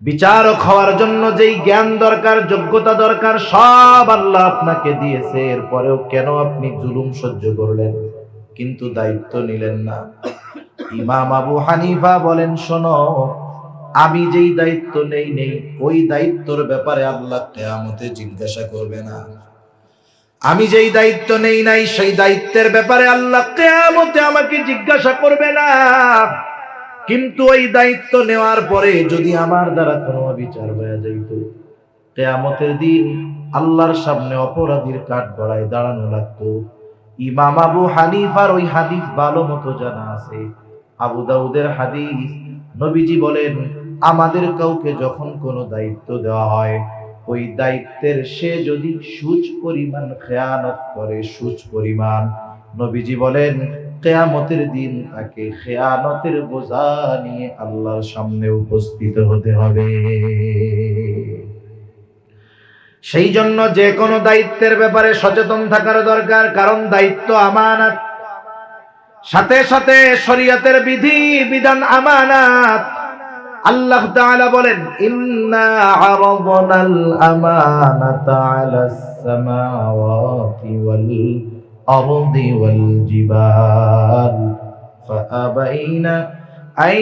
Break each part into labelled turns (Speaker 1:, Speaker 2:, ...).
Speaker 1: বিচারক হওয়ার জন্য যেই জ্ঞান দরকার, যোগ্যতা দরকার, সব আল্লাহ আপনাকে দিয়েছে। এরপরেও কেন আপনি জুলুম সহ্য করলেন, কিন্তু দায়িত্ব নিলেন না? ইমাম আবু হানিফা বলেন, শোনো, আমি যেই দায়িত্ব নেই ওই দায়িত্বের ব্যাপারে আল্লাহ কিয়ামতে জিজ্ঞাসা করবে না। আমি যেই দায়িত্ব নেই নাই সেই দায়িত্বের ব্যাপারে আল্লাহ কিয়ামতে আমাকে জিজ্ঞাসা করবে না। কিন্তু ওই দায়িত্ব নেওয়ার পরে যদি আমার দ্বারা কোনো বিচার হয়ে যাইত, কিয়ামতের দিন আল্লাহর সামনে অপরাধীর কাঠগড়ায় দাঁড়ানো লাগতো। ইমাম আবু হানিফার ওই হাদিস ভালো মতো জানা আছে, আবু দাউদের হাদিস। নবীজি বলেন, আমাদের কাউকে যখন কোনো দায়িত্ব দেওয়া হয়, ওই দায়িত্বের সে যদি সুচ পরিমাণ খেয়ানত করে, সুচ পরিমাণ, নবীজি বলেন কিয়ামতের দিন তাকে খেয়ানতের বোঝা নিয়ে আল্লাহর সামনে উপস্থিত হতে হবে। সেই জন্য যে কোনো দায়িত্বের ব্যাপারে সচেতন থাকার দরকার, কারণ দায়িত্ব আমানত, সাথে সাথে শরীয়তের বিধি বিধান আমানত। আল্লাহ তাআলা বলেন, ইন্না আরাদনাল আমানাতা আলাস সামাওয়াতি ওয়াল আরদি ওয়াল জিবাল ফাআবাইনা আন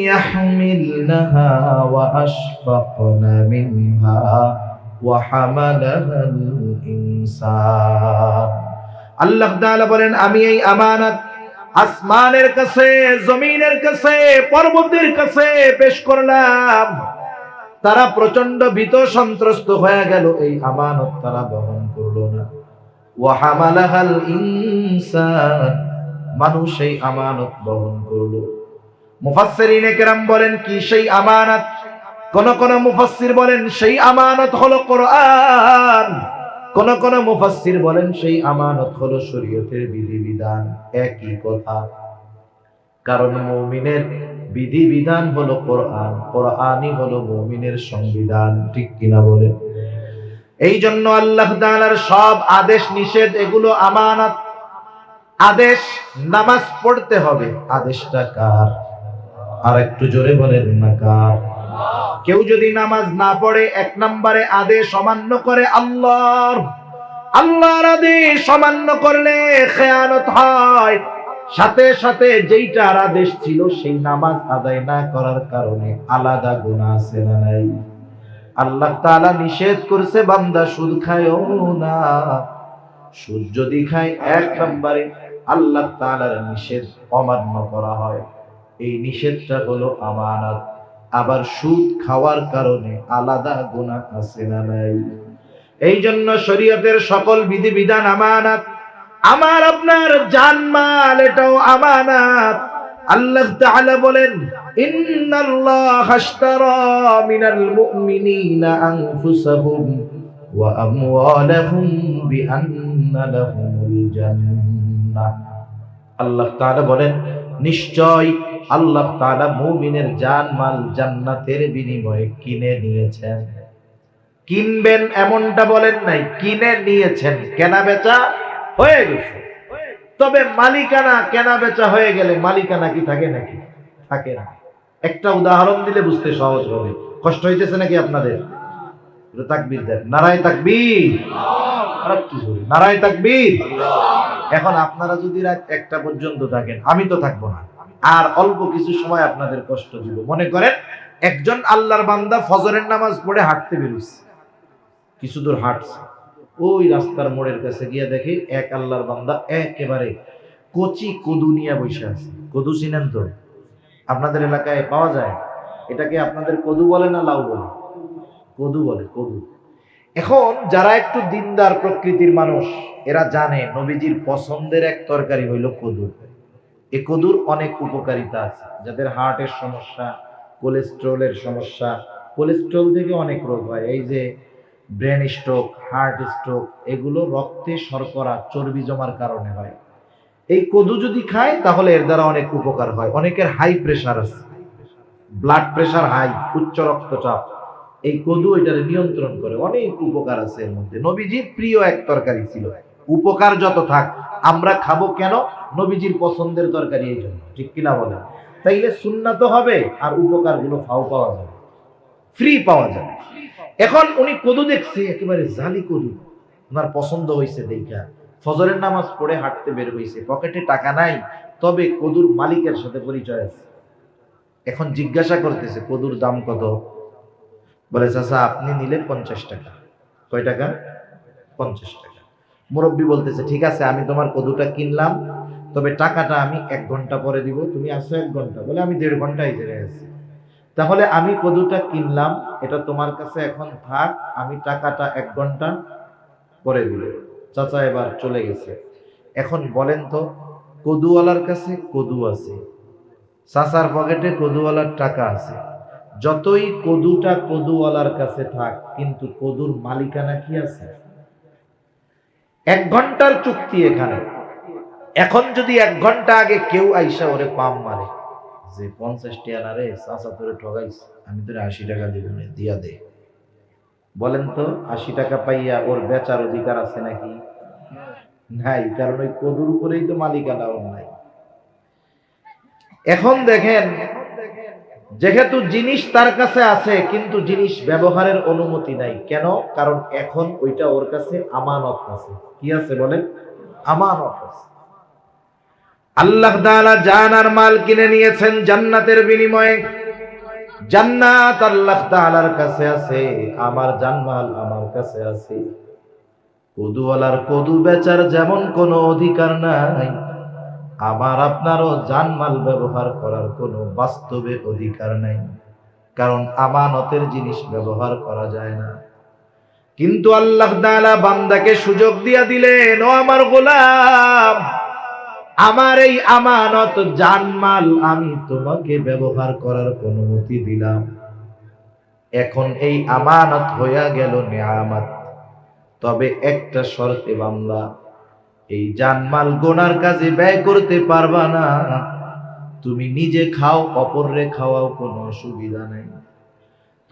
Speaker 1: ইয়াহমিলনাহা ওয়া আশফাকনা মিনহা ওয়া হামালাহাল ইনসান। আল্লাহ তাআলা বলেন, আমি এই আমানত আসমানের কাছে, জমিনের কাছে, পর্বতের কাছে পেশ করলাম। তারা প্রচন্ড ভীত সন্ত্রস্ত হয়ে গেল, এই আমানত তারা বহন করলো না। ওয়া হামালাহাল ইনসান, মানুষ এই আমানত বহন করলো। মুফাসসিরিনে কেরাম বলেন, কি সেই আমানত? কোন কোন মুফাসসির বলেন সেই আমানত হলো কোরআন, কোন কোন মুফাসসির বলেন সেই আমানত হলো শরীয়তের বিধিবিধান। একই কথা, কারণ মুমিনের বিধিবিধান হলো কোরআন, কোরআনই হলো মুমিনের সংবিধান। ঠিক কিনা বলেন? এই জন্য আল্লাহ তাআলার সব আদেশ নিষেধ এগুলো আমানত। আদেশ নামাজ পড়তে হবে, আদেশটা কার? আর একটু জোরে বলেন না, কার? কেউ যদি নামাজ না পড়ে, এক নম্বরে আদেশ অমান্য করে আল্লাহর। আল্লাহর আদেশ অমান্য করলে খেয়ানত হয়। সাথে সাথে যেইটার আদেশ ছিল সেই নামাজ আদায় না করার কারণে আলাদা গুনাহ আছে না নাই? আল্লাহ তাআলা নিষেধ করছে, বান্দা সুদ খায়ও না। সুদ যদি খায়, এক নম্বরে আল্লাহ তাআলার নিষেধ অমান্য করা হয়। এই নিষেধটা হলো আমানত। আবার সুদ খাওয়ার কারণে আলাদা গুনাহ আছে না নাই? এই জন্য শরীয়তের সকল বিধিবিধান আমানত। আমার আপনার জানমাল এটাও আমানত। আল্লাহ তাআলা বলেন, ইন্নাল্লাহা আশতারা মিনাল মুমিনিনা আনফুসাহুম ওয়া আমওয়ালাহুম বিআন্না লাহুমুল জান্নাহ। আল্লাহ তাআলা বলেন, নিশ্চয় আল্লাহ তাআলা মুমিনের জানমাল জান্নাতের বিনিময়ে কিনে নিয়েছেন। কিনবেন এমনটা বলেন নাই, কিনে নিয়েছেন। কেনা বেচা হয়ে গেছে। তবে মালিকানা, কেনা বেচা হয়ে গেলে মালিকানা কি থাকে নাকি? থাকে না। একটা উদাহরণ দিলে বুঝতে সহজ হবে। কষ্ট হইতেছে নাকি আপনাদের? তাকবীর দেন, নারায়ে তাকবীর। নারায়ে তাকবীর। এখন আপনারা যদি রাত 1টা পর্যন্ত থাকেন, আমি তো থাকবো না, আর অল্প কিছু সময় আপনাদের কষ্ট দিব। মনে করেন একজন আল্লাহর বান্দা ফজরের নামাজ পড়ে হাঁটতে বেরোচ্ছে, কিছু দূর হাঁটছে, ওই রাস্তার মোড়ের কাছে গিয়ে দেখে এক আল্লাহর বান্দা একেবারে কচি কদু নিয়ে বসে আছে। কদু চিনেন তো? আপনাদের এলাকায় পাওয়া যায়। এটাকে আপনাদের কদু বলে না লাউ বলে? কদু বলে, কদু। এখন যারা একটু দিনদার প্রকৃতির মানুষ, এরা জানে নবীজির পছন্দের এক তরকারি হইল কদু। এই কদুর অনেক উপকারিতা আছে। যাদের হার্টের সমস্যা, কোলেস্ট্রলের সমস্যা, কোলেস্ট্রল থেকে অনেক রোগ হয়, এই যে ব্রেন স্ট্রোক, হার্ট স্ট্রোক, এগুলো রক্তে শর্করা, চর্বি জমার কারণে হয়। এই কদু যদি খায় তাহলে এর দ্বারা অনেক উপকার হয়। অনেকের হাই প্রেশার আছে, ব্লাড প্রেশার হাই, উচ্চ রক্তচাপ, এই কদু এটারে নিয়ন্ত্রণ করে। অনেক উপকার আছে এর মধ্যে। নবীজির প্রিয় এক তরকারি ছিল। উপকার যত থাক, আমরা খাবো কেন? নবীজির পছন্দের তরকারি, এই জন্য। ঠিক কিনা বলেন? তাইলে সুন্নাত হবে আর উপকার গুলো ফাও পাওয়া যাবে। ফ্রি পাওয়া যাবে। এখন উনি কদু দেখছে, একেবারে জালি কদু, ওনার পছন্দ হয়েছে দেখা ফজরের নামাজ পড়ে হাঁটতে বের হয়েছে, পকেটে টাকা নাই, তবে কদুর মালিকের সাথে পরিচয় আছে। এখন জিজ্ঞাসা করতেছে কদুর দাম কত? বলে চাচা আপনি নিলে 50 টাকা। কয় টাকা? 50 টাকা। মুরব্বী বলতেছে ঠিক আছে, আমি তোমার কদুটা কিনলাম, তবে টাকাটা আমি 1 ঘন্টা পরে দিব। তুমি আসো 1 ঘন্টা? বলে আমি 1.5 ঘন্টা এই জায়গায় আছি। তাহলে আমি কদুটা কিনলাম, এটা তোমার কাছে এখন থাক, আমি টাকাটা 1 ঘন্টা পরে দিব। চাচা এবার চলে গেছে। এখন বলেন তো, কদুওয়ালার কাছে কদু আছে, চাচার পকেটে কদুওয়ালার টাকা আছে, যতই কদুটা কদুওয়ালার কাছে থাক, কিন্তু কদুর মালিকানা কি আছে? 1 ঘন্টার চুক্তি এখানে। এখন যদি 1 ঘন্টা আগে কেউ আইসা ওরে পাম মারে যে 50 টাকা না রে, চাচা তোরে ঠগাইছে, আমি তোরে 80 টাকা দিব, দিয়া দে। বলেন তো 80 টাকা পাইয়া ওর বেচার অধিকার আছে নাকি? নাই, কারণ ওই কদুর উপরেই তো মালিকানা ওর নাই। এখন দেখেন, যেহেতু জিনিস তার কাছে আছে কিন্তু জিনিস ব্যবহারের অনুমতি নাই, কেন? কারণ এখন ওইটা ওর কাছে আমানত আছে। কি আছে বলেন? আমানত আছে। আল্লাহ তাআলা জান আর মাল কিনে নিয়েছেন জান্নাতের বিনিময়ে। জান্নাত আল্লাহ তাআলার কাছে আছে, আমার জানমাল আমার কাছে আছে। কদুওয়ালার কদু বেচার যেমন কোনো অধিকার নাই, আমার আপনারও জানমাল ব্যবহার করার কোনো বাস্তবে অধিকার নাই, কারণ আমানতের জিনিস ব্যবহার করা যায় না। কিন্তু আল্লাহ তাআলা বান্দাকে সুযোগ দিয়া দিলেন, ও আমার গোলাম, আমার এই আমানত জানমাল আমি তোমাকে ব্যবহার করার অনুমতি দিলাম। এখন এই আমানত হইয়া গেল নিয়ামত, তবে একটা শর্তে বান্দা, এই জানমাল গোনার কাজে ব্যয় করতে পারবা না। তুমি নিজে খাও, অপররে খাওয়াও, কোনো অসুবিধা নেই।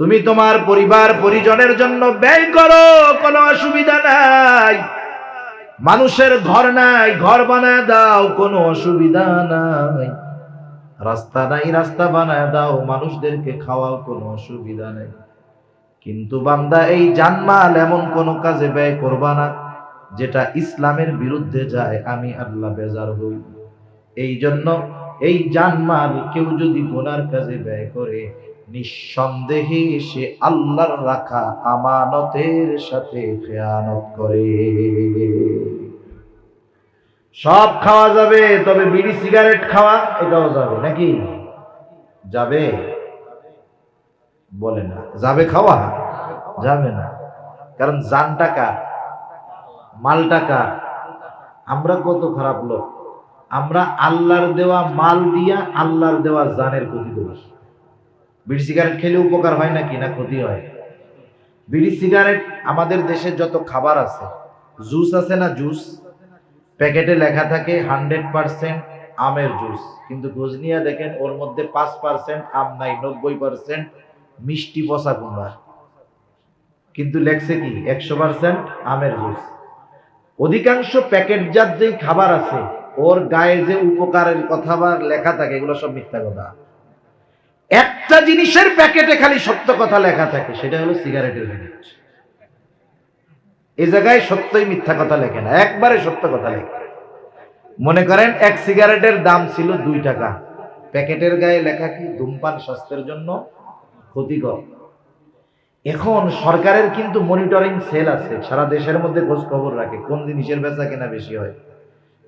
Speaker 1: তুমি তোমার পরিবার পরিজনের জন্য ব্যয় করো, কোনো অসুবিধা নাই। মানুষের ঘর নাই, ঘর বানায় দাও, কোনো অসুবিধা নাই। রাস্তা নাই, রাস্তা বানায় দাও, মানুষদেরকে খাওয়াও, কোনো অসুবিধা নেই। কিন্তু বান্দা এই জানমাল এমন কোন কাজে ব্যয় করবা না যেটা ইসলামের বিরুদ্ধে যায়, আমি আল্লাহ বেজার হই। এই জন্য এই জানমাল কেউ যদি গুনার কাজে ব্যয় করে, নিঃসন্দেহে সে আল্লাহর রাখা আমানতের সাথে খেয়ানত করে। সব খাওয়া যাবে, তবে বিড়ি সিগারেট খাওয়া এটাও যাবে নাকি? যাবে? বলে না যাবে, খাওয়া যাবে না। কারণ জান টাকা, মাল টাকা। আমরা কত খারাপ লোক, আমরা আল্লাহর দেওয়া মাল দিয়া আল্লাহর দেওয়া জানের ক্ষতি করি। বিড়ি সিগারেট খেলে উপকার হয় নাকি, না ক্ষতি হয়? বিড়ি সিগারেট, আমাদের দেশে যত খাবার আছে, জুস আছে না, জুস প্যাকেটে লেখা থাকে 100% আমের জুস, কিন্তু খোঁজ নিয়ে দেখেন ওর মধ্যে 5% আম নাই, 90% মিষ্টি পচা কুমড়া, কিন্তু লেখছে কি 100% আমের জুস। অধিকাংশ প্যাকেটজাত যেই খাবার আছে ওর গায়ে যে উপকারের কথা বা লেখা থাকে, এগুলো সব মিথ্যা কথা। একটা জিনিসের প্যাকেটে খালি সত্য কথা লেখা থাকে, সেটা হলো সিগারেটের প্যাকেট। এই জায়গায় সত্যই মিথ্যা কথা লেখে না, একবারে সত্য কথা লেখে। মনে করেন এক সিগারেটের দাম ছিল 2 টাকা, প্যাকেটের গায়ে লেখা কি ধূমপান স্বাস্থ্যের জন্য ক্ষতিকর। এখন সরকারের কিন্তু মনিটরিং সেল আছে, সারা দেশের মধ্যে খোঁজ খবর রাখে কোন জিনিসের বেচা কেনা বেশি হয়।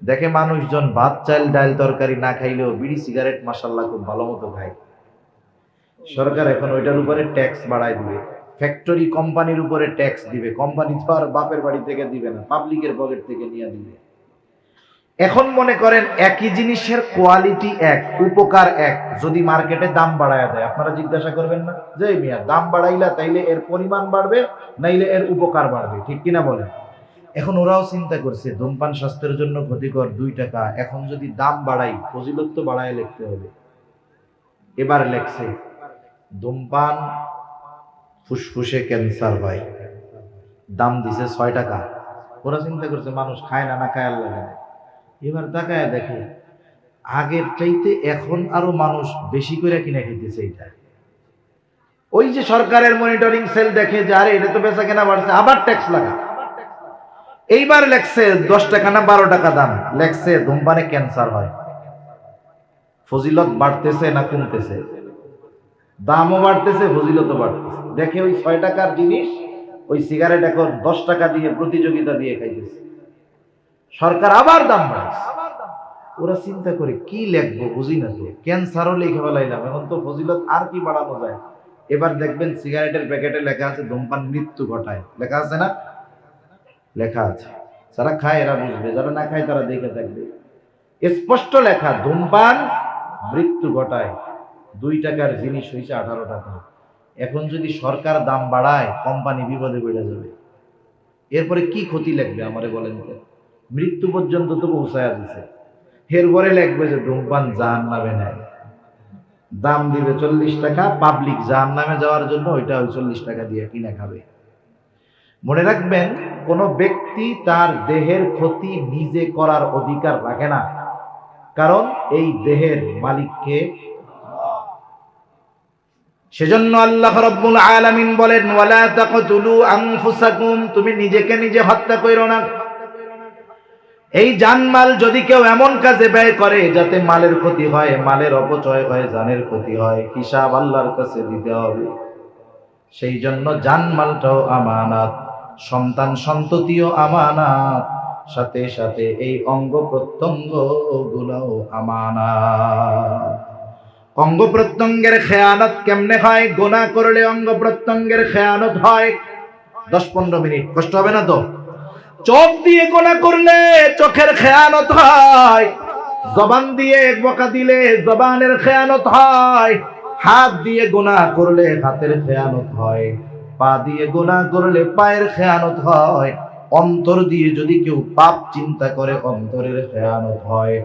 Speaker 1: দেখে মানুষজন ভাত চাল ডাল তরকারি না খাইলেও বিড়ি সিগারেট মাশাআল্লাহ খুব ভালো মতো খায়। সরকার এখন ওইটার উপরে ট্যাক্স বাড়ায় দিবে, ফ্যাক্টরি কোম্পানির উপরে ট্যাক্স দিবে। কোম্পানি তো আর বাপের বাড়ি থেকে দিবে না, পাবলিকের পকেট থেকে নিয়ে দিবে। এখন মনে করেন একই জিনিসের কোয়ালিটি এক, উপকার এক, যদি মার্কেটে দাম বাড়ায় দেয়, আপনারা জিজ্ঞাসা করবেন না যে মিয়া দাম বাড়াইলা তাইলে এর পরিমাণ বাড়বে নাইলে এর উপকার বাড়বে, ঠিক কিনা বলেন? এখন ওরাও চিন্তা করছে ধূমপান স্বাস্থ্যের জন্য ক্ষতিকর 2 টাকা, এখন যদি দাম বাড়াই, ফজিলত তো বাড়ায় লিখতে হবে। এবার লেখছে ধূমপান ফুসফুসে ক্যান্সার হয়, দাম দিছে 6 টাকা। ওরা চিন্তা করছে মানুষ খায় না, না খায় আল্লাহ জানে। এবার তাকায় দেখে আগের চাইতে এখন আরো মানুষ বেশি করে কিনে খেতেছে। এটা ওই যে সরকারের মনিটরিং সেল দেখে যে আরে এটা তো বেচা কেনা বাড়ছে, আবার ট্যাক্স লাগা। এইবার লেখছে 10 টাকা না 12 টাকা দাম, লেখছে ধূমপানে ক্যান্সার হয়। ফজিলত বাড়তেছে না কমতেছে? দামও বাড়তেছে, ফজিলতও বাড়তেছে। দেখে ওই 6 টাকার জিনিস, ওই সিগারেট এখন 10 টাকা দিয়ে প্রতিযোগিতা দিয়ে খাইতেছে। সরকার আবার দাম বাড়াইছে। ওরা চিন্তা করে কি লিখবো বুঝি না, তো ক্যান্সারও লিখে ফেলাইলাম, এখন তো ফজিলত আর কি বাড়ানো যায়। এবার দেখবেন সিগারেটের প্যাকেটে লেখা আছে ধূমপান মৃত্যু ঘটায়, লেখা আছে না? লেখা আছে। যারা খায় এরা বুঝবে, যারা না খায় তারা দেখে থাকবে। স্পষ্ট লেখা, ধূমপান মৃত্যু ঘটায়। 2 টাকার জিনিস হয়েছে 18 টাকা। এখন যদি সরকার দাম বাড়ায়, কোম্পানি বিপদে পড়ে যাবে। এরপরে কি ক্ষতি লাগবে আমারে বলেন তো? মৃত্যু পর্যন্ত তো পৌঁছায় দিছে, এরপরে লাগবে যে ধূমপান জাহান্নামে নেয়, দাম দিবে 40 টাকা, পাবলিক জাহান্নামে যাওয়ার জন্য ওইটা 40 টাকা দিয়ে কিনে খাবে। মনে রাখবেন, কোন ব্যক্তি তার দেহের ক্ষতি নিজে করার অধিকার রাখে না, কারণ এই দেহের মালিককে। সেজন্য আল্লাহ রাব্বুল আলামিন বলেন, ওয়ালা তাকতুলু আনফুসাকুম, তুমি নিজেকে নিজে হত্যা কইরো না। এই জানমাল যদি কেউ এমন কাজে ব্যয় করে যাতে মালের ক্ষতি হয়, মালের অপচয় হয়, জানের ক্ষতি হয়, হিসাব আল্লাহর কাছে দিতে হবে। সেই জন্য জানমালটাও আমানত, সন্তান সন্ততিও আমানত, সাথে সাথে এই অঙ্গ প্রত্যঙ্গ গুলাও আমানত। অঙ্গ প্রত্যঙ্গের খেয়ানত কেমনে হয়? গুনাহ করলে অঙ্গ প্রত্যঙ্গের খেয়ানত হয়। 10-15 মিনিট কষ্ট হবে না তো? চোখ দিয়ে গুনাহ করলে চোখের খেয়ানত হয়, জবান দিয়ে বকা দিলে জবানের খেয়ানত হয়, হাত দিয়ে গুনাহ করলে হাতের খেয়ানত হয়, পা দিয়ে গুনাহ করলে পায়ের খেয়ানত হয়, অন্তর দিয়ে যদি কেউ পাপ চিন্তা করে অন্তরের খেয়ানত হয়।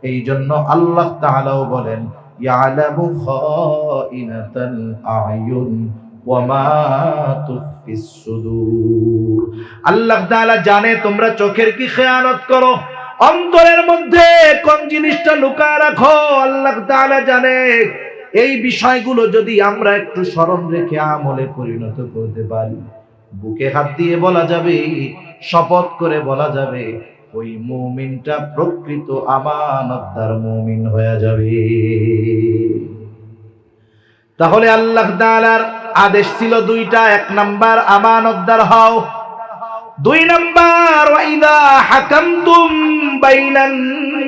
Speaker 1: এই জন্য আল্লাহ তাআলাও বলেন, ইয়ালামু খাইনাতাল আয়ুন ওয়া মা তুফিস সুদূর। আল্লাহ তাআলা জানে তোমরা চোখের কি খেয়ানত করো, অন্তরের মধ্যে কোন জিনিসটা লুকায় রাখো, আল্লাহ তাআলা জানে। এই বিষয়গুলো যদি আমরা একটু স্মরণ রেখে আমলে পরিণত করতে পারি, বুকে হাত দিয়ে বলা যাবে, শপথ করে বলা যাবে, ওই মুমিনটা প্রকৃত আমানতদার মুমিন হয়ে যাবে। তাহলে আল্লাহ তাআলার আদেশ ছিল 2টা। 1 নাম্বার আমানতদার হও, 2 নাম্বার ওয়াইদা হাকামতুম বাইনান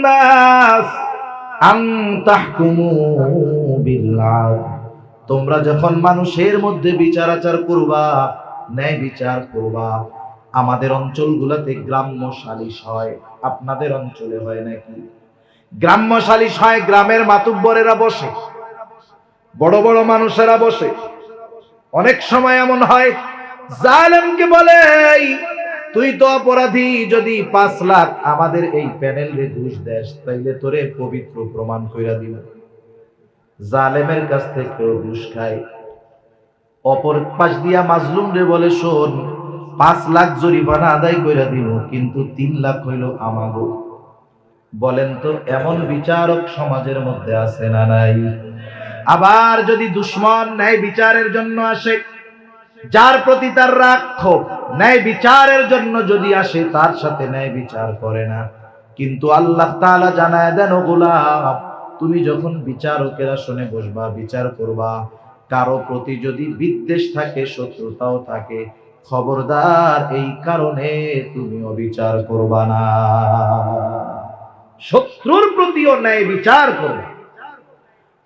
Speaker 1: নাস আন তাহকুমু বিল আদল, তোমরা যখন মানুষের মধ্যে বিচার আচার করবা, ন্যায় বিচার করবা। আমাদের অঞ্চলগুলোতে গ্রাম্য সালিশ হয়, আপনাদের অঞ্চলে হয় নাকি? গ্রাম্য সালিশ হয়, গ্রামের মাতুব্বরেরা বসে, বড় বড় মানুষেরা বসে। অনেক সময় এমন হয়, জালেমকে বলে, তুই তো অপরাধী, যদি 5 লাখ আমাদের এই প্যানেলে ঘুষ দেস তাইলে তোরে পবিত্র প্রমাণ কইরা দিব। জালেমের কাছ থেকে ঘুষ খায়, অপর পাশ দিয়া মাজলুম রে বলে, শোন 5 লাখ জরিমানা আদায় কইরা দিব, কিন্তু 3 লাখ হইল আমাগো। বলেন তো এমন বিচারক সমাজের মধ্যে আছে না নাই? আবার যদি দুশমন ন্যায় বিচারের জন্য আসে, যার প্রতি তার রাগ ক্ষোভ, ন্যায় বিচারের জন্য যদি আসে, তার সাথে ন্যায় বিচার করে না। কিন্তু আল্লাহ তাআলা জানায় দেন, ও গোলাম, তুমি যখন বিচারকের আসনে বসবা, বিচার করবা, কারো প্রতি যদি বিদ্বেষ থাকে, শত্রুতাও থাকে, খবরদার এই কারণে তুমি অবিচার করবা না, শত্রুর প্রতিও ন্যায় বিচার করবে।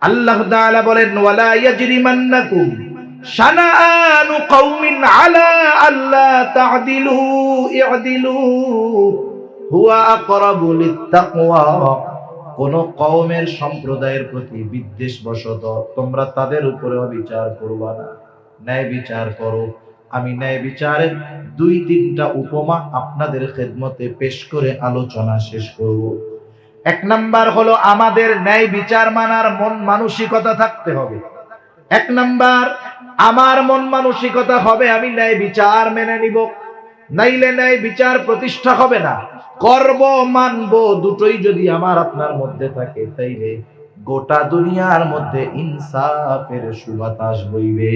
Speaker 1: আল্লাহ তাআলা বলেন, ওয়ালা ইয়াজরিমান্নাকুম শানাআনু কওমিন আলা আল্লা তা'দিলু ই'দিলু হুয়া আকরাবু লিত্তাকওয়া, কোন কওমের সম্প্রদায়ের প্রতি বিদ্বেষ বশত তোমরা তাদের উপরে বিচার করবা না, ন্যায় বিচার করো। আমি ন্যায় বিচারের 2-3টা উপমা আপনাদের খেদমতে পেশ করে আলোচনা শেষ করব। 1 নাম্বার হলো, আমাদের ন্যায় বিচার মানার মন মানসিকতা থাকতে হবে। 1 নাম্বার, আমার মন মানসিকতা হবে আমি ন্যায় বিচার মেনে নিব, নাইলে ন্যায় বিচার প্রতিষ্ঠা হবে না। করব মানব দুটোই যদি আমার আপনার মধ্যে থাকে, তাইলে গোটা দুনিয়ার মধ্যে ইনসাফের সুবাতাস বইবে।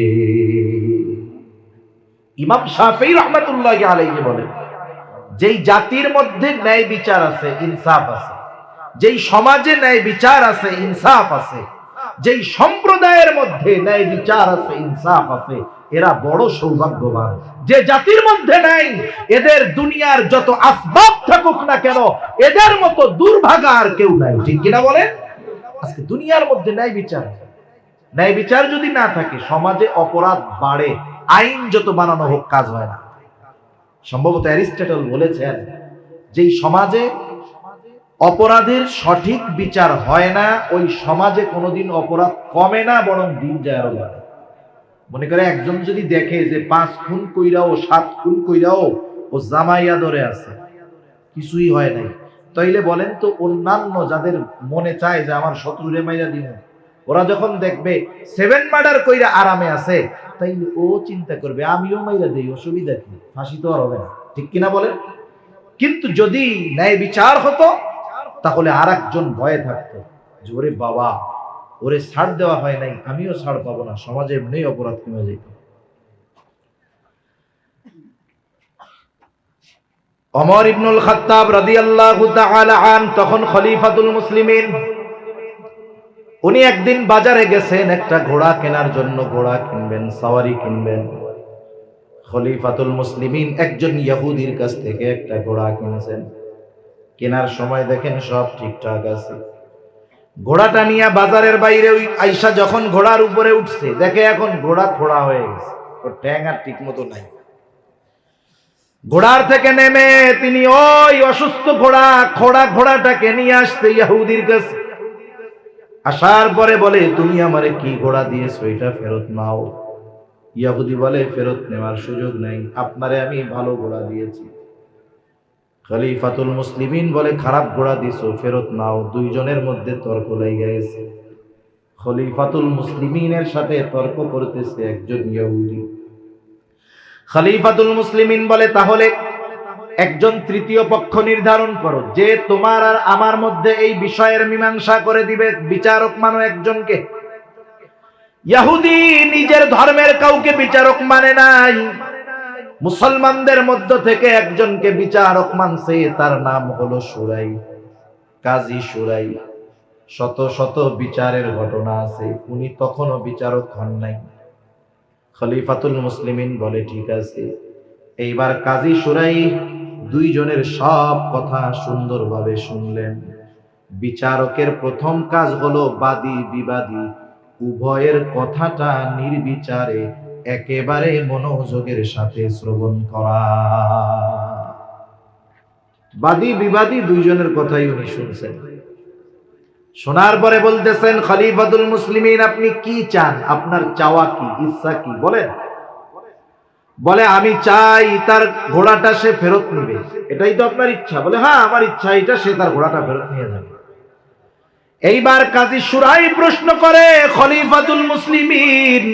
Speaker 1: ইমাম শাফিঈ রাহমাতুল্লাহি আলাইহি বলেন, যেই জাতির মধ্যে ন্যায় বিচার আছে, ইনসাফ আছে, যেই সমাজে ন্যায় বিচার আছে, ইনসাফ আছে, যেই সম্প্রদায়ের মধ্যে ন্যায় বিচার আছে, ইনসাফ আছে, এরা বড় সৌভাগ্যবান। যে জাতির মধ্যে নাই, এদের দুনিয়ার যত আসবাব থাকুক না কেন, এদের মতো দুর্ভাগা আর কেউ নাই। ঠিক কিনা বলেন? আজকে দুনিয়ার মধ্যে ন্যায় বিচার, ন্যায় বিচার যদি না থাকে, সমাজে অপরাধ বাড়ে, আইন যত বানানো হোক কাজ হয় না। সম্ভবত অ্যারিস্টটল বলেছেন, যেই সমাজে অপরাধের সঠিক বিচার হয় না, ওই সমাজে কোনোদিন অপরাধ কমে না, বরং দিন যায় আরো বাড়ে। মনে করে একজন যদি দেখে যে 5 খুন কইরাও 7 খুন কইরাও ও জামাইয়া ধরে আছে, কিছুই হয় নাই, তাইলে বলেন তো অন্যান্য যাদের মনে চায় যে আমার শত্রুরে মাইরা দিব, ওরা যখন দেখবে 7 মার্ডার কইরা আরামে আছে, তাইলে ও চিন্তা করবে আমিও মাইরা দেই, অসুবিধা কি, ফাঁসি তো আর হবে না। ঠিক কিনা বলেন? কিন্তু যদি ন্যায় বিচার হতো, তাহলে আর একজন ভয়ে থাকতো যে ওরে বাবা, ওরে ছাড় দেওয়া হয় নাই, আমিও ছাড় পাবো না, সমাজে এমনি অপরাধ কমে যেত। ওমর ইবনুল খাত্তাব রাদিয়াল্লাহু তাআলা আন তখন খলিফাতুল মুসলিমিন। উনি একদিন বাজারে গেছেন একটা ঘোড়া কেনার জন্য, ঘোড়া কিনবেন, সাওয়ারি কিনবেন। খলিফাতুল মুসলিমিন একজন ইহুদির কাছ থেকে একটা ঘোড়া কিনছেন। কেনার সময় দেখেন সব ঠিকঠাক আছে। ঘোড়াটা নিয়ে বাজারের বাইরে আইসা যখন ঘোড়ার উপরে উঠছে, দেখে এখন ঘোড়া খোড়া হয়ে গেছে, ওর ট্যাং আর ঠিক মতো নাই। ঘোড়ার থেকে নেমে তিনি ওই অসুস্থ ঘোড়াটাকে নিয়ে আসছে ইহুদির কাছে। আসার পরে বলে, তুমি আমারে কি ঘোড়া দিয়েছো, এটা ফেরত নাও। ইহুদি বলে, ফেরত নেওয়ার সুযোগ নাই, আপনারে আমি ভালো ঘোড়া দিয়েছি। খলিফাতুল মুসলিমিন বলে, খারাপ ঘোড়া দিছো, ফেরত নাও। দুইজনের মধ্যে তর্ক লেগে গেছে। খলিফাতুল মুসলিমিনের সাথে তর্ক করতেছে একজন ইহুদি। খলিফাতুল মুসলিমিন বলে, তাহলে একজন তৃতীয় পক্ষ নির্ধারণ করো, যে তোমার আর আমার মধ্যে এই বিষয়ের মীমাংসা করে দিবে, বিচারক মানো একজনকে। ইহুদি নিজের ধর্মের কাউকে বিচারক মানে নাই, মুসলমানদের মধ্য থেকে একজনকে বিচারক মানছে, তার নাম হলো সুরাই, কাজী সুরাই। শত শত বিচারের ঘটনা আছে, উনি তখনও বিচারক হন নাই। খলিফাতুল মুসলিমিন বলে, ঠিক আছে। এইবার কাজী সুরাই দুইজনের সব কথা সুন্দরভাবে শুনলেন। বিচারকের প্রথম কাজ হলো বাদী বিবাদী উভয়ের কথাটা নির্বিচারে একেবারে মনোযোগের সাথে শ্রবণ করা। বাদী বিবাদী দুইজনের কথাই উনি শুনছেন। শোনার পরে বলতেছেন, খলিফাতুল মুসলিমিন, আপনি কি চান, আপনার চাওয়া কি, ইচ্ছা কি বলেন। বলে, আমি চাই তার ঘোড়াটা সে ফেরত নেবে। এটাই তো আপনার ইচ্ছা? বলে, হ্যাঁ, আমার ইচ্ছা এটা, সে তার ঘোড়াটা ফেরত নিয়ে যাবে। এইবার কাজী সুরাই প্রশ্ন করে, খলিফাতুল মুসলিমিন,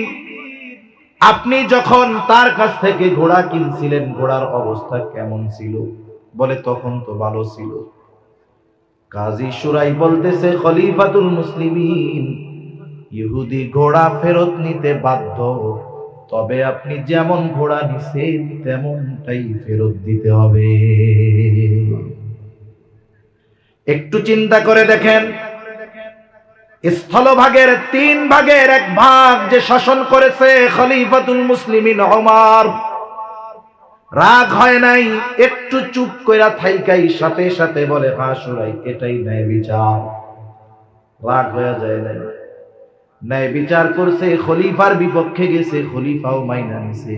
Speaker 1: আপনি যখন তার কাছ থেকে ঘোড়া কিনছিলেন, ঘোড়ার অবস্থা কেমন ছিল? বলে, তখন তো ভালো ছিল। কাজী সুরাই বলতেছে, খলিফাতুল মুসলিমিন, ইহুদি ঘোড়া ফেরত নিতে বাধ্য, তবে আপনি যেমন ঘোড়া নিছেন তেমনটাই ফেরত দিতে হবে। একটু চিন্তা করে দেখেন, স্থলভাগের 3 ভাগের 1 ভাগ যে শাসন করেছে খলিফাতুল মুসলিমিন ওমর, রাগ হয় নাই, একটু চুপ কইরা থাইকাই সাথে সাথে বলে, হ্যাঁ সুরাই, এটাই ন্যায় বিচার। রাগ হয়ে যায় নাই, ন্যায় বিচার করছে, খলিফার বিপক্ষে গেছে, খলিফাও মাইনা নিছে,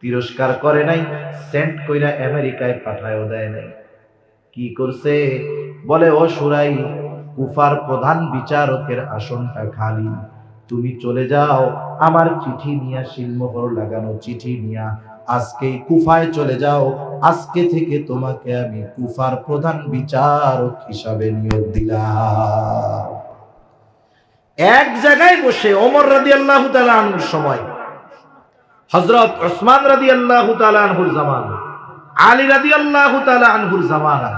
Speaker 1: তিরস্কার করে নাই, সেন্ট কইরা আমেরিকায় পাঠায়ও দেয় নাই। কি করছে? বলে, ও সুরাই, কুফার প্রধান বিচারকের আসনটা খালি, তুমি চলে যাও, আমার চিঠি নিয়া, শিলমোহর লাগানো চিঠি নিয়া আজকেই কুফায় চলে যাও। আজকে থেকে তোমাকে আমি কুফার প্রধান বিচারক হিসাবে নিয়োগ দিলাম। এক জায়গায় বসে ওমর রাদিয়াল্লাহু তাআলা আনহুর সময়, হযরত উসমান রাদিয়াল্লাহু তাআলা আনহুর জামানা, আলী রাদিয়াল্লাহু তাআলা আনহুর জামানা,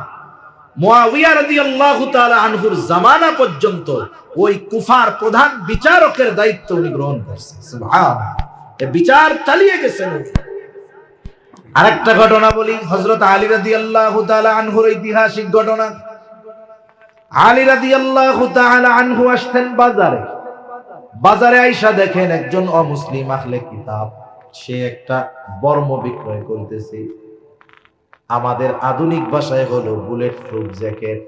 Speaker 1: মুয়াবিয়া রাদিয়াল্লাহু তাআলা আনহুর জামানা পর্যন্ত ওই কুফার প্রধান বিচারকের দায়িত্ব উনি গ্রহণ করছেন। সুবহানাল্লাহ, এই বিচার চালিয়ে গেছেন। আরেকটা ঘটনা বলি, হযরত আলী রাদিয়াল্লাহু তাআলা আনহুর ঐতিহাসিক ঘটনা। আলী রাদিয়াল্লাহু তাআলা আনহু আসতেন বাজারে। বাজারে আইসা দেখেন একজন অমুসলিম আহলে কিতাব সে একটা বর্ম বিক্রয় করতেছে। আমাদের আধুনিক ভাষায় হলো বুলেট প্রুফ জ্যাকেট।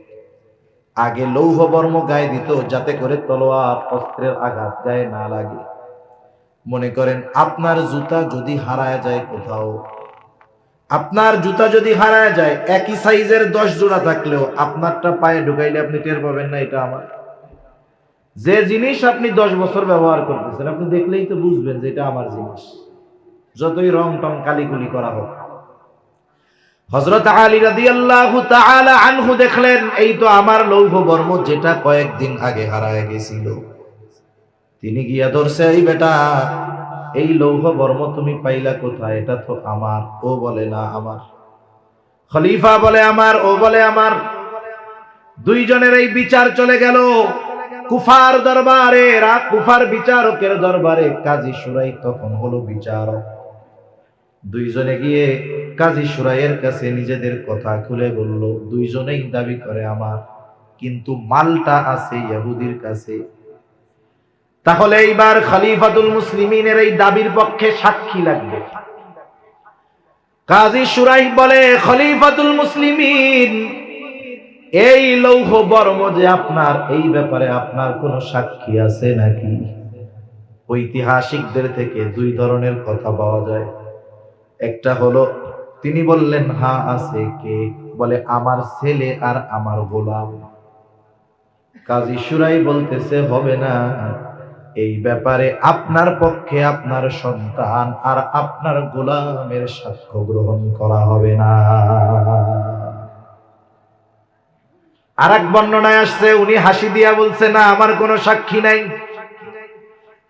Speaker 1: আগে লৌহ বর্ম গায়ে দিত যাতে করে তলোয়ার অস্ত্রের আঘাত গায়ে না লাগে। মনে করেন আপনার জুতা যদি হারায় যায় কোথাও, আপনার জুতা যদি হারায় যায়, একই সাইজের 10 জোড়া থাকলেও আপনারটা পায়ে ঢুকাইলে আপনি টের পাবেন না এটা আমার। যে জিনিস আপনি 10 বছর ব্যবহার করতেছেন আপনি দেখলেই তো বুঝবেন যে এটা আমার জিনিস, যতই রং টং কালিকুলি করা হোক। হযরত আলী রাদিয়াল্লাহু তাআলা আনহু দেখলেন এই তো আমার লৌহ বর্ম যেটা কয়েকদিন আগে হারায় গেছিল। তিনি গিয়া ধরছে, এই বেটা এই লৌহ বর্ম তুমি পাইলা কোথায়? এটা তো আমার। ও বলে না আমার। খলিফা বলে আমার, ও বলে আমার। দুইজনের এই বিচার চলে গেল কুফার দরবারে, কুফার বিচারকের দরবারে। কাজী শুরাই তখন হলো বিচারক। দুইজনে গিয়ে কাজী শুরাইয়ের কাছে নিজেদের কথা খুলে বলল। দুইজনেই দাবি করে আমার, কিন্তু মালটা আছে ইহুদির কাছে। তাহলে এইবার খলিফাতুল মুসলিমিনের এই দাবির পক্ষে সাক্ষী লাগবে। কাজী শুরাই বলে, খলিফাতুল মুসলিমিন এই লৌহ বর্ম যে আপনার, এই ব্যাপারে আপনার কোনো সাক্ষী আছে নাকি? ঐতিহাসিকদের থেকে দুই ধরনের কথা পাওয়া যায়। একটা হলো তিনি বললেন হ্যাঁ আছে। কে? বলে আমার ছেলে আর আমার গোলাম। কাজী শুরাই বলতেছে হবে না, এই ব্যাপারে আপনার পক্ষে আপনার সন্তান আর আপনার গোলামের সাক্ষ্য গ্রহণ করা হবে না। আর এক বর্ণনায় আসছে উনি হাসি দিয়া বলছে না আমার কোনো সাক্ষী নাই।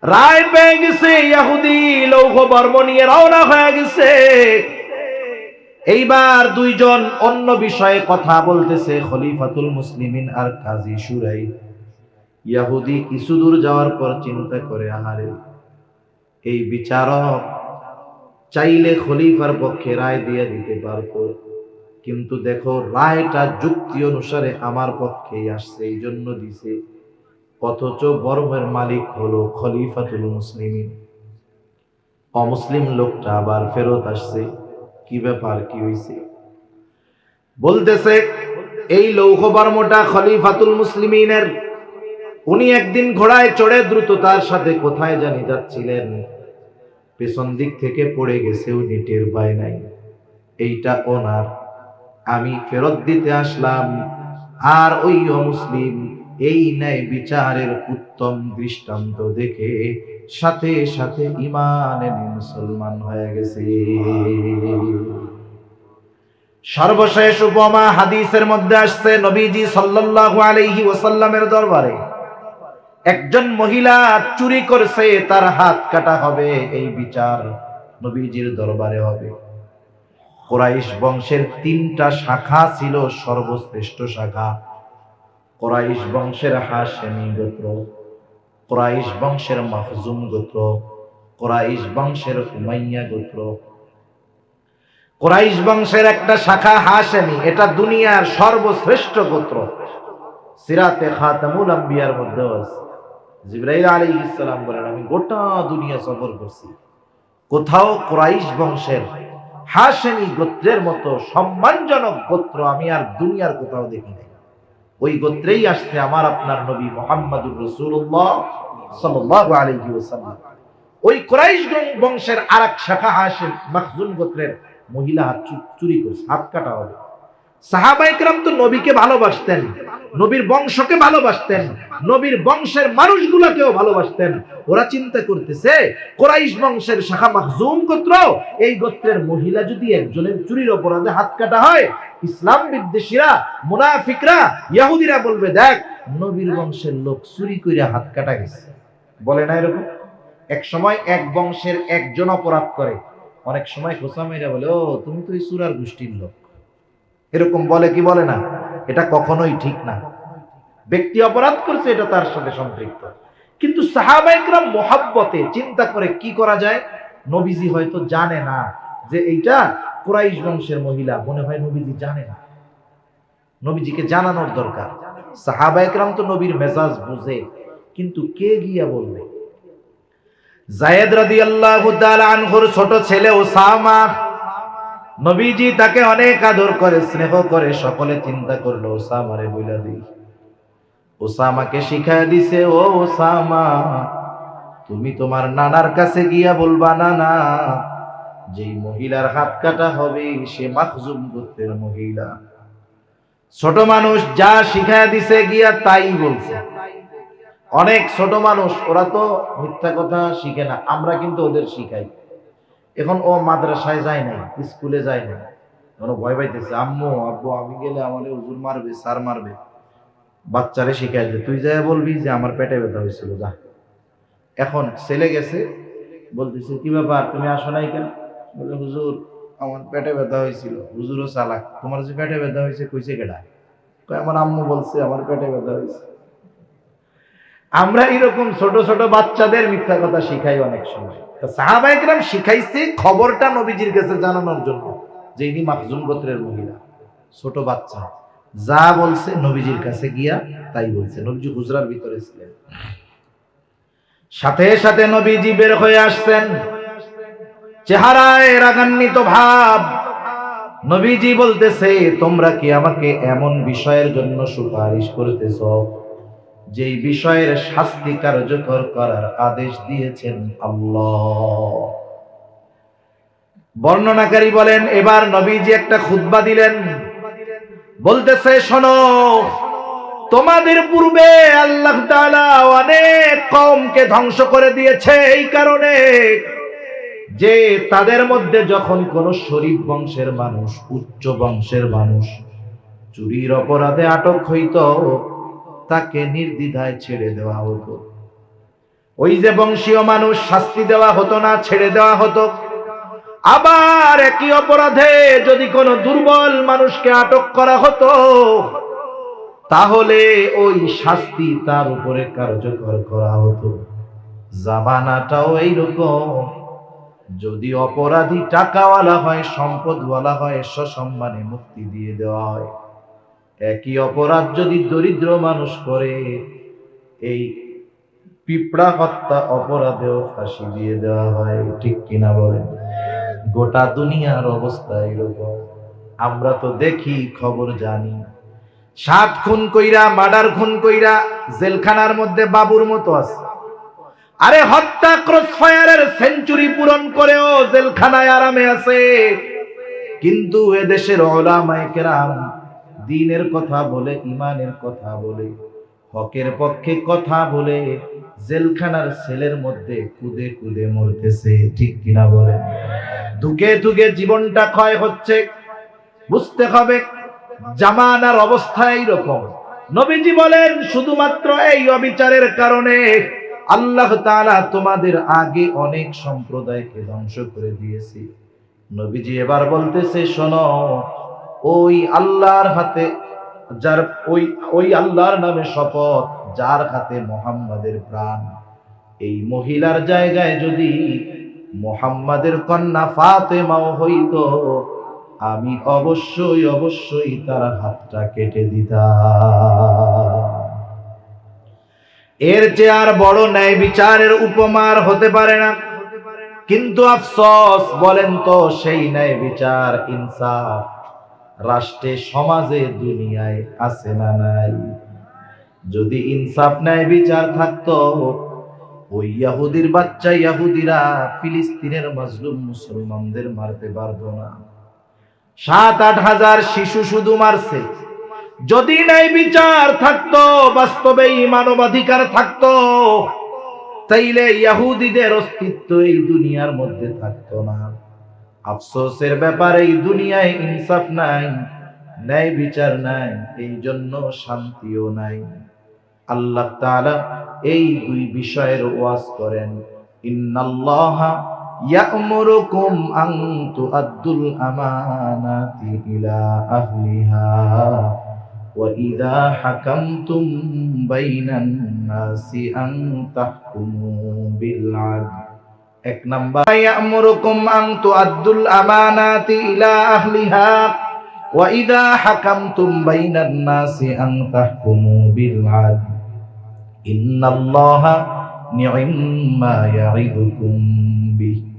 Speaker 1: রায় পেয়ে গেছে, ইহুদি লৌহ বর্ম নিয়ে রওনা হয়ে গেছে। এইবার দুইজন অন্য বিষয়ে কথা বলতেছে, খলিফাতুল মুসলিমিন আর কাজী শুরাই। ইহুদি কিছু দূর যাওয়ার পর চিন্তা করে, আহারে এই বিচারক চাইলে খলিফার পক্ষে রায় দিয়ে দিতে পারত, কিন্তু দেখো রায়টা যুক্তি অনুসারে আমার পক্ষেই আসছে, এই জন্য দিছে। অথচ বর্মের মালিক হলো খলিফাতুল মুসলিমিন। অমুসলিম লোকটা আবার ফেরত আসছে। কি ব্যাপার, কি হইছে? বলতেছে এই লৌহ বর্মটা খলিফাতুল মুসলিমিনের। উনি একদিন ঘোড়ায় চড়ে দ্রুততার সাথে কোথায় জানি যাচ্ছিলেন, পেছন দিক থেকে পড়ে গেছে, উনি টের পায় নাই। এইটা ওনার, আমি ফেরত দিতে আসলাম। আর ওই অমুসলিম এই ন্যায় বিচারের উত্তম দৃষ্টান্ত দেখে সাথে সাথে ঈমান এনে মুসলমান হয়ে গেছে। সর্বশেষ উপমা হাদিসের মধ্যে আসছে, নবীজি সাল্লাল্লাহু আলাইহি ওয়াসাল্লামের দরবারে একজন মহিলা চুরি করছে, তার হাত কাটা হবে। এই বিচার নবীজির দরবারে হবে। কুরাইশ বংশের 3টা শাখা ছিল, সর্বশ্রেষ্ঠ শাখা কুরাইশ বংশের হাশেমি গোত্র, কুরাইশ বংশের মাখজুম গোত্র, কুরাইশ বংশের উমাইয়া গোত্র। কুরাইশ বংশের একটা শাখা হাশেমি, এটা দুনিয়ার সর্বশ্রেষ্ঠ গোত্র। সিরাতে খাতামুল আম্বিয়ার মধ্যে আছে, জিবরাইল আলাইহিস সালাম বলেন আমি গোটা দুনিয়া সফর করছি, কোথাও কুরাইশ বংশের হাশেমি গোত্রের মতো সম্মানজনক গোত্র আমি আর দুনিয়ার কোথাও দেখি নাই। ওই গোত্রেই আসছে আমার আপনার নবী মুহাম্মদুর রাসূলুল্লাহ সাল্লাল্লাহু আলাইহি ওয়াসাল্লাম। ওই কুরাইশ বংশের আরেক শাখা হাশেম মাখজুম গোত্রের মহিলা হাত চুরি করছে, হাত কাটা হবে। সাহাবায়ে কেরাম তো নবীকে ভালোবাসতেন, নবীর বংশকে ভালোবাসতেন, নবীর বংশের মানুষগুলোকেও ভালোবাসতেন। ওরা চিন্তা করতেছে কুরাইশ বংশের শাখা মাখজুম গোত্র, এই গোত্রের মহিলা যদি একজনের চুরির অপরাধে হাত কাটা হয়, ইসলাম বিদ্বেষীরা, মুনাফিকরা, ইহুদিরা বলবে দেখ নবীর বংশের লোক চুরি কইরা হাত কাটা গেছে। বলে না এরকম? এক সময় এক বংশের একজন অপরাধ করে, অনেক সময় খোসা মেয়েরা বলে ও তুমি তো এই সূরার গোষ্ঠীর লোক, এরকম বলে কি বলে না? এটা কখনোই ঠিক না। ব্যক্তি অপরাধ করছে, এটা তার সাথে সম্পৃক্ত। কিন্তু সাহাবায়ে কেরাম মুহাব্বতে চিন্তা করে কি করা যায়। নবীজি হয়তো জানে না যে এইটা কুরাইশ বংশের মহিলা, মনে হয় নবীজি জানে না, নবীজিকে জানানোর দরকার। সাহাবায়ে কেরাম তো নবীর মেজাজ বুঝে, কিন্তু কে গিয়া বলবে? যায়েদ রাদিয়াল্লাহু তাআলা আনহুর ছোট ছেলে ওসামা, নবীজি তাকে অনেক আদর করে, স্নেহ করে। সকলে চিন্তা করলো ওসামারে বইলা দিই। ওসামাকে শিখায় দিছে, ও ওসামা, তুমি তোমার নানার কাছে গিয়া বলবা, নানা, যেই মহিলার হাত কাটা হবে সে মাখজুম গোত্রের মহিলা। ছোট মানুষ যা শিখায় দিছে গিয়া তাই বলছে। অনেক ছোট মানুষ, ওরা তো মিথ্যা কথা শিখে না, আমরা কিন্তু ওদের শিখাই। এখন ও মাদ্রাসায় যায় নাই, স্কুলে যায় নাই, এখন ভয় পাইতেছে, আম্মু আব্বু আমি গেলে আমারে হুজুর মারবে, স্যার মারবে। বাচ্চারে শিখাই যে তুই যাই বলবি যে আমার পেটে ব্যথা হয়েছিল, যা। এখন ছেলে গেছে, বলতেছে কি ব্যাপার তুমি আসো নাই কেন? বলে হুজুর আমার পেটে ব্যথা হয়েছিল। হুজুরও চালাক, তোমার যে পেটে ব্যথা হয়েছে কইছে কেডা? কয় আমার আম্মু বলছে আমার পেটে ব্যথা হয়েছে। আমরা এরকম ছোট ছোট বাচ্চাদের মিথ্যা কথা শিখাই অনেক সময়। সাহাবায়ে কেরাম শিখাইছে খবরটা নবীজির কাছে জানানোর জন্য, যে ইনি মাখজুম গোত্রের মহিলা। ছোট বাচ্চা যা বলছে নবীজির কাছে গিয়া তাই বলছে। নবীজি হুজরার ভিতরে ছিলেন, সাথে সাথে নবীজি বের হয়ে আসছেন, চেহারায় রাগান্বিত ভাব। নবীজি বলতেছে, তোমরা কি আমাকে এমন বিষয়ের জন্য সুপারিশ করতেছ যেই বিষয়ের শাস্তি কার্যকর করার আদেশ দিয়েছেন আল্লাহ? বর্ণনাকারী বলেন, এবার নবীজি একটা খুতবা দিলেন, বলতেছে, শোনো, তোমাদের পূর্বে আল্লাহ তাআলা অনেক কওমকে ধ্বংস করে দিয়েছে এই কারণে যে তাদের মধ্যে যখন কোন শরীফ বংশের মানুষ, উচ্চ বংশের মানুষ চুরির অপরাধে আটক হইত, তাকে নির্দ্বিধায় ছেড়ে দেওয়া হতো। ওই যে বংশীয় মানুষ শাস্তি দেওয়া হতো না, ছেড়ে দেওয়া হতো। আবার একই অপরাধে যদি কোনো দুর্বল মানুষকে আটক করা হতো, তাহলে ওই শাস্তি তার উপরে কার্যকর করা হতো। জামানাটাও এইরকম, যদি অপরাধী টাকাওয়ালা হয়, সম্পদওয়ালা হয়, সসম্মানে মুক্তি দিয়ে দেওয়া হয়। একই অপরাধ যদি দরিদ্র মানুষ করে, এই পিঁপড়া হত্যা অপরাধেও ফাঁসি দিয়ে দেওয়া হয়। ঠিক কিনা বলেন? গোটা দুনিয়ার অবস্থা এরকম। আমরা তো দেখি, খবর জানি, 7 খুন কইরা, মার্ডার খুন কইরা জেলখানার মধ্যে বাবুর মতো আছে। আরে হত্যা ক্রসফায়ারের সেঞ্চুরি পূরণ করেও জেলখানায় আরামে আছে। কিন্তু এদেশের উলামায়ে কেরাম দ্বীনের কথা বলে, ইমানের কথা বলে, হকের পক্ষে কথা বলে জেলখানার সেলের মধ্যে কুদে কুদে মরতেছে। ঠিক কিনা বলেন? ধুকে ধুকে জীবনটা ক্ষয় হচ্ছে। বুঝতে হবে জামানার অবস্থা এইরকম। নবীজি বলেন, শুধুমাত্র এই অবিচারের কারণে আল্লাহ তাআলা তোমাদের আগে অনেক সম্প্রদায়কে ধ্বংস করে দিয়েছে। নবীজি এবার বলতেছে, শোনো, ওই আল্লাহর হাতে, যার ওই আল্লাহর নামে শপথ, যার হাতে মুহাম্মাদের প্রাণ, এই মহিলার জায়গায় যদি মুহাম্মাদের কন্যা ফাতেমাও হইতো, আমি অবশ্যই অবশ্যই তার হাতটা কেটে দিতাম। এর চেয়ে আর বড় ন্যায় বিচারের উপমার হতে পারে না। কিন্তু আফসোস, বলেন তো সেই ন্যায় বিচার, ইনসাফ রাষ্ট্রে, সমাজে, দুনিয়ায় আছে না নাই? যদি ইনসাফ ন্যায় বিচার থাকতো, ওই ইহুদির বাচ্চা ইহুদিরা ফিলিস্তিনের মাজলুম মুসলমানদের মারতে পারতো না। 7-8 হাজার শিশু শুধু মারছে। যদি ন্যায় বিচার থাকতো, বাস্তবে মানবাধিকার থাকতো, তাইলে ইহুদিদের অস্তিত্ব এই দুনিয়ার মধ্যে থাকতো না। আফসোসের ব্যাপার, এই দুনিয়ায় ইনসাফ নাই, ন্যায় বিচার নাই, এই জন্য শান্তিও নাই। আল্লাহ তাআলা এই দুই বিষয়ের ওয়াজ করেন, ইন্নাল্লাহা ইয়া'মুরুকুম আন তুআদ্দুল আমানাতি ইলা আহলিহা وإذا حكمتم بين الناس أن تحكموا بالعدل এক নাম্বার ইয়ামুরুকুম আন তুআদ্দুল আমানাতি ইলা আহলিহা ওয়া ইযা হাকামতুম বাইনান নাসি আন তাহকুমু বিল আদল ইন্নাল্লাহা নি'ম্মা ইয়া'iদুকুম বিহি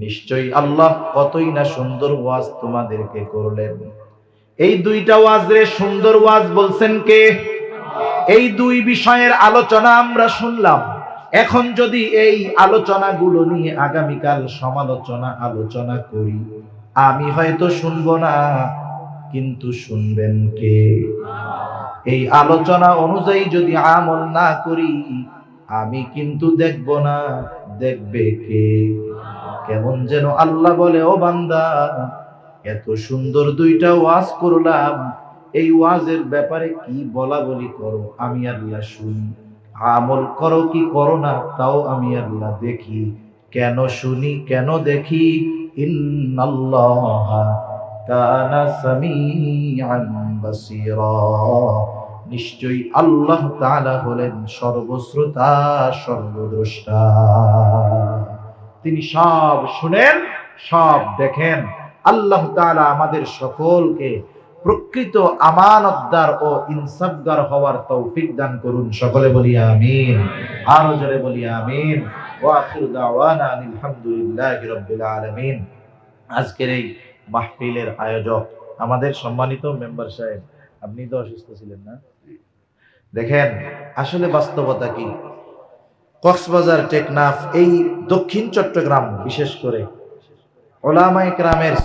Speaker 1: নিশ্চয়ই আল্লাহ কতই না সুন্দর ওয়াজ তোমাদেরকে করলেন। এই দুইটা ওয়াজে সুন্দর ওয়াজ বলছেন কে? এই দুই বিষয়ের আলোচনা আমরা শুনলাম। এখন যদি এই আলোচনাগুলো নিয়ে আগামীকাল আলোচনা করি, আমি হয়তো শুনবো না, কিন্তু শুনবেন কে? এই আলোচনা অনুযায়ী যদি আমল না করি, আমি কিন্তু দেখব না, দেখবে কে? কেমন যেন আল্লাহ বলে, ও বান্দা, এত সুন্দর দুইটা ওয়াজ করলাম, এই ওয়াজের ব্যাপারে কি বলা বলি করো, আমি আল্লাহ শুনি। আমল করো কি করো না, তাও আমি আল্লাহ দেখি। কেন শুনি, কেন দেখি? ইন্নাল্লাহা কানা সামিআন বাসীরা নিশ্চয়ই আল্লাহ তাআলা হলেন সর্বশ্রোতা, সর্বদ্রষ্টা। তিনি সব শুনেন, সব দেখেন। আল্লাহ তাআলা আমাদের সকলকে প্রকৃত আমানতদার ও ইনসাফগার হওয়ার তৌফিক দান করুন। সকলে বলি আমিন, আরো জোরে বলি আমিন। ওয়া আখিরু দাওয়ানা আলহামদুলিল্লাহি রাব্বিল আলামিন। আজকের এই মাহফিলের আয়োজক আমাদের সম্মানিত মেম্বার সাহেব, আপনি তো অসুস্থ ছিলেন না? দেখেন আসলে বাস্তবতা কি। কক্সবাজার, টেকনাফ, এই দক্ষিণ চট্টগ্রাম বিশেষ করে উলামায়ে কেরামের